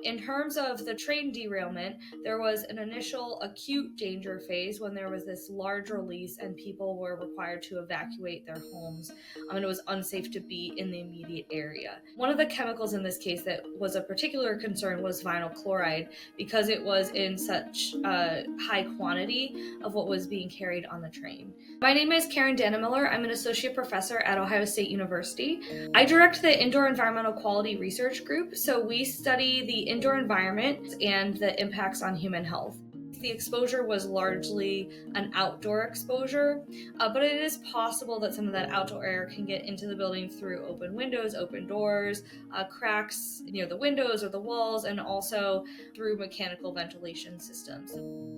In terms of the train derailment, there was an initial acute danger phase when there was this large release and people were required to evacuate their homes, and it was unsafe to be in the immediate area. One of the chemicals in this case that was a particular concern was vinyl chloride because it was in such a high quantity of what was being carried on the train. My name is Karen Danielsmiller. I'm an associate professor at Ohio State University. I direct the Indoor Environmental Quality Research Group, so we study the indoor environment and the impacts on human health. The exposure was largely an outdoor exposure, but it is possible that some of that outdoor air can get into the building through open windows, open doors, cracks near the windows or the walls, and also through mechanical ventilation systems.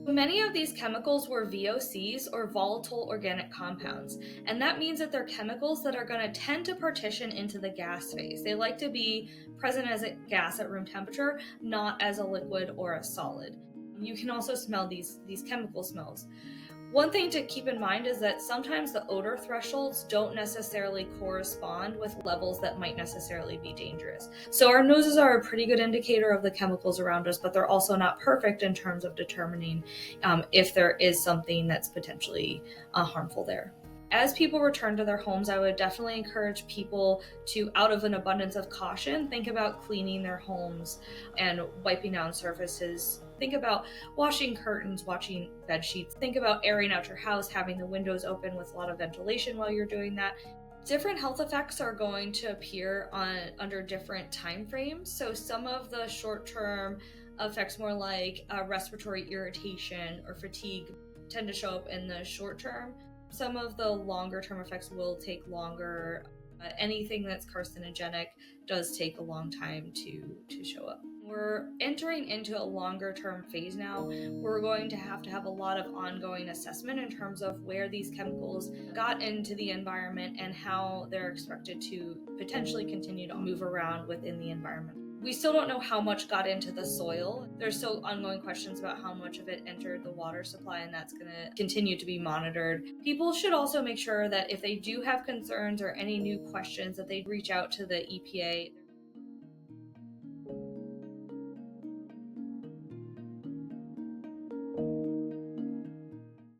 Many of these chemicals were VOCs, or volatile organic compounds, and that means that they're chemicals that are going to tend to partition into the gas phase. They like to be present as a gas at room temperature, not as a liquid or a solid. You can also smell these chemical smells. One thing to keep in mind is that sometimes the odor thresholds don't necessarily correspond with levels that might necessarily be dangerous. So our noses are a pretty good indicator of the chemicals around us, but they're also not perfect in terms of determining if there is something that's potentially harmful there. As people return to their homes, I would definitely encourage people to, out of an abundance of caution, think about cleaning their homes and wiping down surfaces. Think about washing curtains, washing bed sheets. Think about airing out your house, having the windows open with a lot of ventilation while you're doing that. Different health effects are going to appear under different time frames. So some of the short-term effects, more like respiratory irritation or fatigue, tend to show up in the short term. Some of the longer term effects will take longer. Anything that's carcinogenic does take a long time to show up. We're entering into a longer term phase now. We're going to have a lot of ongoing assessment in terms of where these chemicals got into the environment and how they're expected to potentially continue to move around within the environment. We still don't know how much got into the soil. There's still ongoing questions about how much of it entered the water supply, and that's going to continue to be monitored. People should also make sure that if they do have concerns or any new questions, that they reach out to the EPA.